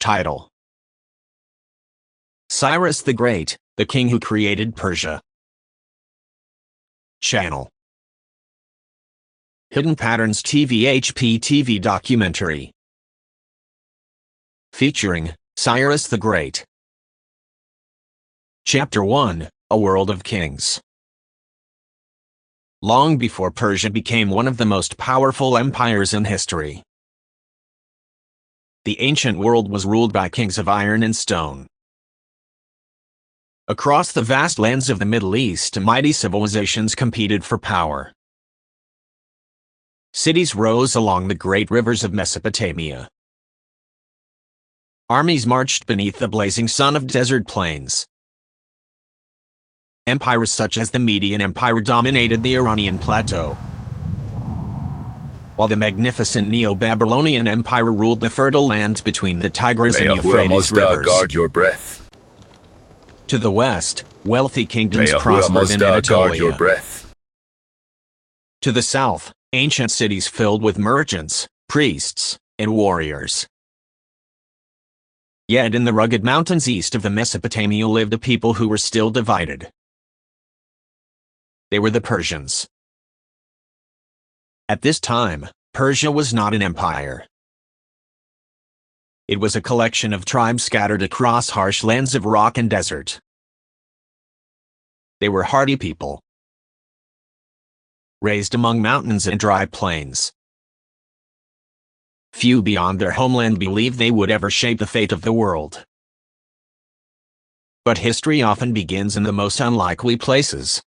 Title: Cyrus the Great, the king who created Persia. Channel: Hidden Patterns TV HPTV documentary. Featuring Cyrus the Great. Chapter 1: A World of Kings. Long before Persia became one of the most powerful empires in history, the ancient world was ruled by kings of iron and stone. Across the vast lands of the Middle East, mighty civilizations competed for power. Cities rose along the great rivers of Mesopotamia. Armies marched beneath the blazing sun of desert plains. Empires such as the Median Empire dominated the Iranian plateau, while the magnificent Neo-Babylonian Empire ruled the fertile lands between the Tigris and Euphrates rivers. Guard your breath. To the west, wealthy kingdoms prospered in Anatolia. Your breath. To the south, ancient cities filled with merchants, priests, and warriors. Yet in the rugged mountains east of the Mesopotamia lived a people who were still divided. They were the Persians. At this time, Persia was not an empire. It was a collection of tribes scattered across harsh lands of rock and desert. They were hardy people, raised among mountains and dry plains. Few beyond their homeland believed they would ever shape the fate of the world. But history often begins in the most unlikely places,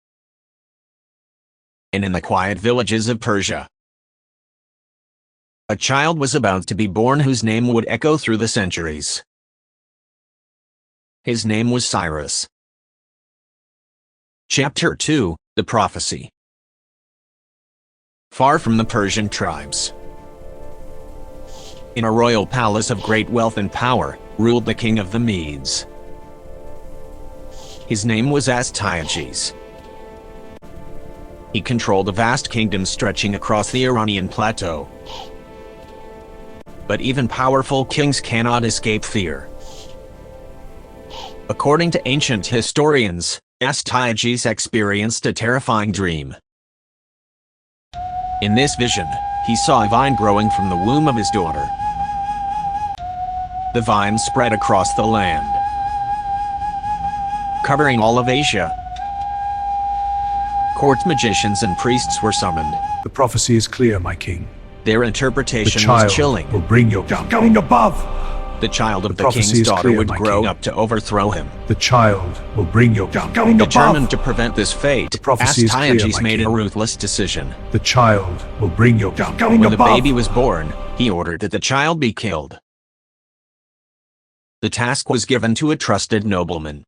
and in the quiet villages of Persia. A child was about to be born whose name would echo through the centuries. His name was Cyrus. Chapter 2: The Prophecy. Far from the Persian tribes, in a royal palace of great wealth and power, ruled the king of the Medes. His name was Astyages. He controlled a vast kingdom stretching across the Iranian plateau. But even powerful kings cannot escape fear. According to ancient historians, Astyages experienced a terrifying dream. In this vision, he saw a vine growing from the womb of his daughter. The vine spread across the land, covering all of Asia. Court magicians and priests were summoned. The prophecy is clear, my king. Their interpretation was chilling. Will bring your going above. The child of the king's daughter would grow up to overthrow him. The child will bring your going above. Determined to prevent this fate, Astyages made a ruthless decision. The child will bring your going above. When the baby was born, he ordered that the child be killed. The task was given to a trusted nobleman,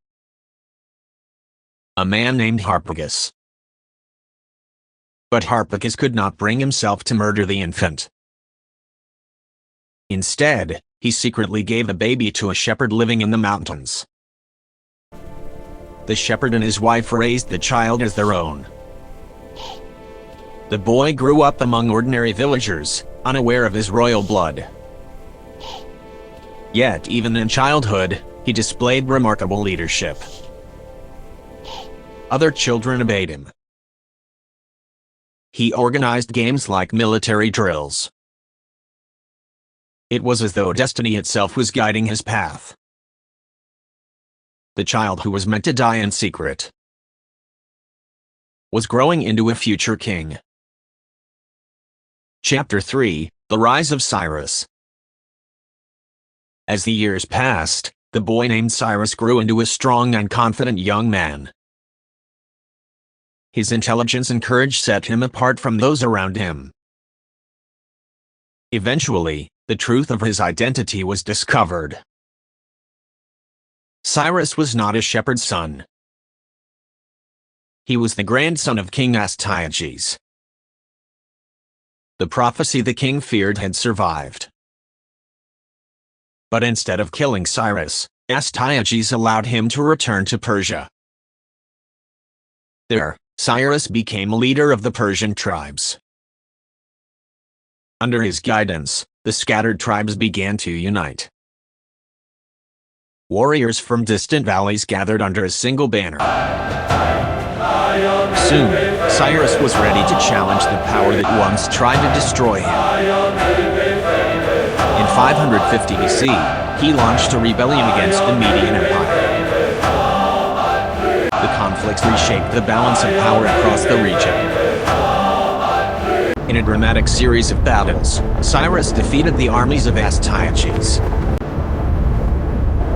a man named Harpagus. But Harpagus could not bring himself to murder the infant. Instead, he secretly gave the baby to a shepherd living in the mountains. The shepherd and his wife raised the child as their own. The boy grew up among ordinary villagers, unaware of his royal blood. Yet, even in childhood, he displayed remarkable leadership. Other children obeyed him. He organized games like military drills. It was as though destiny itself was guiding his path. The child who was meant to die in secret was growing into a future king. Chapter 3: The Rise of Cyrus. As the years passed, the boy named Cyrus grew into a strong and confident young man. His intelligence and courage set him apart from those around him. Eventually, the truth of his identity was discovered. Cyrus was not a shepherd's son. He was the grandson of King Astyages. The prophecy the king feared had survived. But instead of killing Cyrus, Astyages allowed him to return to Persia. There, Cyrus became leader of the Persian tribes. Under his guidance, the scattered tribes began to unite. warriors from distant valleys gathered under a single banner. Soon, Cyrus was ready to challenge the power that once tried to destroy him. In 550 BC, he launched a rebellion against the Median Empire. The conflicts reshaped the balance of power across the region. In a dramatic series of battles, Cyrus defeated the armies of Astyages.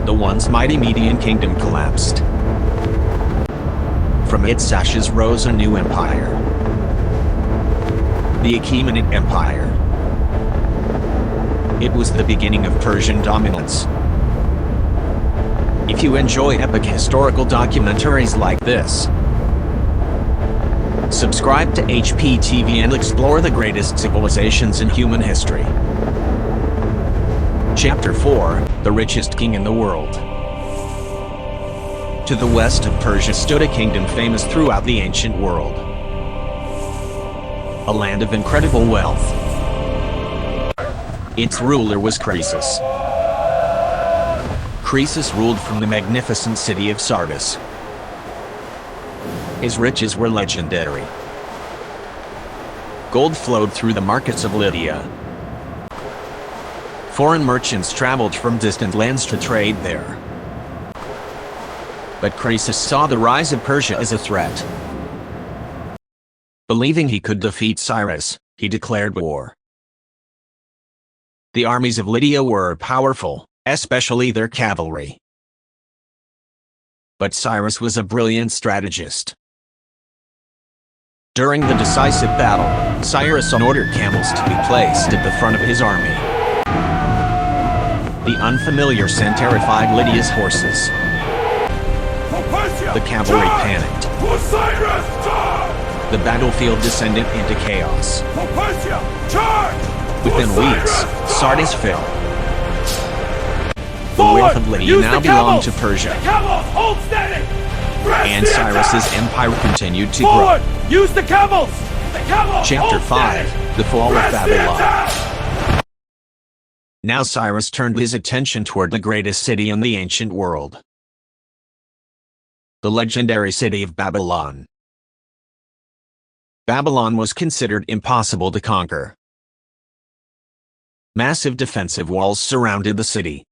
The once mighty Median kingdom collapsed. From its ashes rose a new empire, the Achaemenid Empire. It was the beginning of Persian dominance. If you enjoy epic historical documentaries like this, subscribe to HPTV and explore the greatest civilizations in human history. Chapter 4: The richest king in the world. To the west of Persia stood a kingdom famous throughout the ancient world. A land of incredible wealth. Its ruler was Croesus. Croesus ruled from the magnificent city of Sardis. His riches were legendary. Gold flowed through the markets of Lydia. Foreign merchants traveled from distant lands to trade there. But Croesus saw the rise of Persia as a threat. Believing he could defeat Cyrus, he declared war. The armies of Lydia were powerful, especially their cavalry. But Cyrus was a brilliant strategist. During the decisive battle, Cyrus ordered camels to be placed at the front of his army. The unfamiliar scent terrified Lydia's horses. The cavalry panicked. The battlefield descended into chaos. Within weeks, Sardis fell. The wealth of Lydia now belonged to Persia. And Cyrus's empire continued to grow. Use the camels! Chapter 5: The Fall of Babylon. Now Cyrus turned his attention toward the greatest city in the ancient world. The legendary city of Babylon. Babylon was considered impossible to conquer. Massive defensive walls surrounded the city.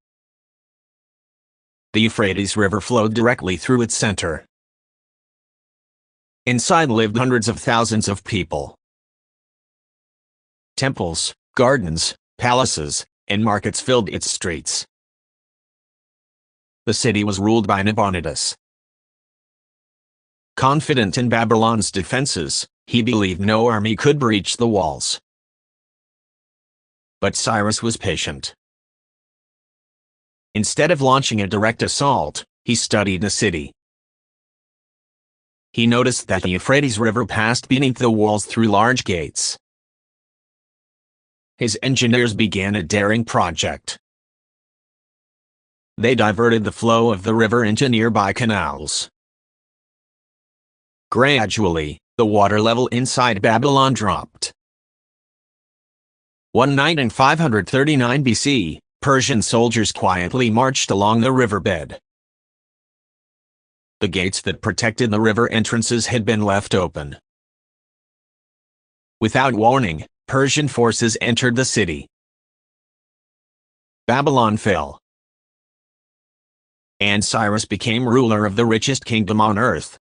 The Euphrates River flowed directly through its center. Inside lived hundreds of thousands of people. Temples, gardens, palaces, and markets filled its streets. The city was ruled by Nabonidus. Confident in Babylon's defenses, he believed no army could breach the walls. But Cyrus was patient. Instead of launching a direct assault, he studied the city. He noticed that the Euphrates River passed beneath the walls through large gates. His engineers began a daring project. They diverted the flow of the river into nearby canals. Gradually, the water level inside Babylon dropped. One night in 539 BC, Persian soldiers quietly marched along the riverbed. The gates that protected the river entrances had been left open. Without warning, Persian forces entered the city. Babylon fell. And Cyrus became ruler of the richest kingdom on earth.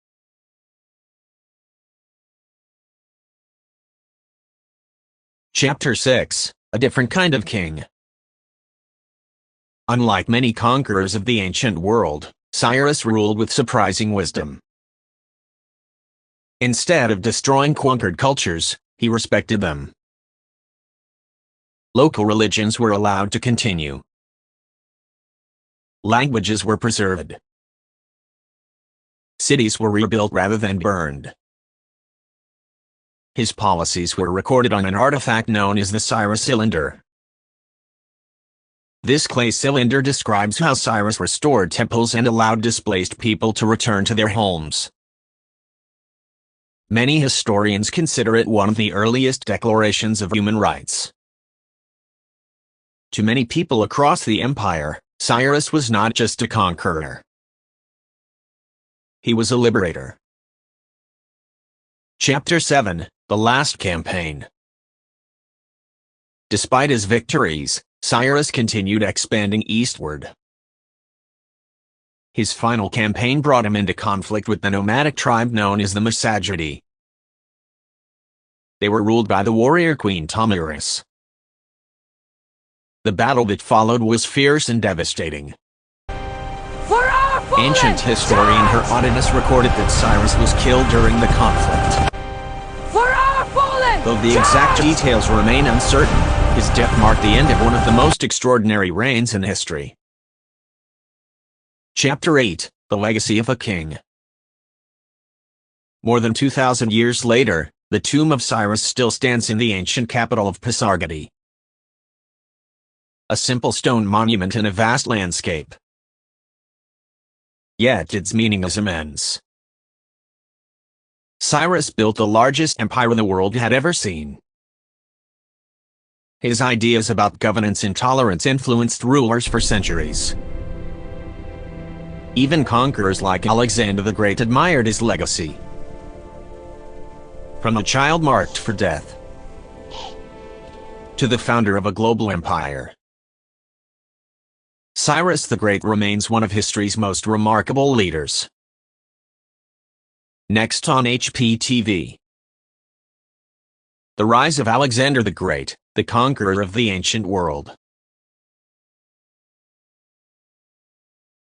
Chapter 6: A Different Kind of King. Unlike many conquerors of the ancient world, Cyrus ruled with surprising wisdom. Instead of destroying conquered cultures, he respected them. Local religions were allowed to continue. Languages were preserved. Cities were rebuilt rather than burned. His policies were recorded on an artifact known as the Cyrus cylinder. This clay cylinder describes how Cyrus restored temples and allowed displaced people to return to their homes. Many historians consider it one of the earliest declarations of human rights. To many people across the empire, Cyrus was not just a conqueror. He was a liberator. Chapter 7, The Last Campaign. Despite his victories, Cyrus continued expanding eastward. His final campaign brought him into conflict with the nomadic tribe known as the Massagetid. They were ruled by the warrior queen Tamiris. The battle that followed was fierce and devastating. Ancient historian Herodotus recorded that Cyrus was killed during the conflict. Though the exact details remain uncertain, his death marked the end of one of the most extraordinary reigns in history. Chapter 8, The Legacy of a King. More than 2,000 years later, the tomb of Cyrus still stands in the ancient capital of Pasargadae. A simple stone monument in a vast landscape. Yet its meaning is immense. Cyrus built the largest empire the world had ever seen. His ideas about governance and tolerance influenced rulers for centuries. Even conquerors like Alexander the Great admired his legacy. From the child marked for death to the founder of a global empire, Cyrus the Great remains one of history's most remarkable leaders. Next on HPTV. The Rise of Alexander the Great, the conqueror of the ancient world.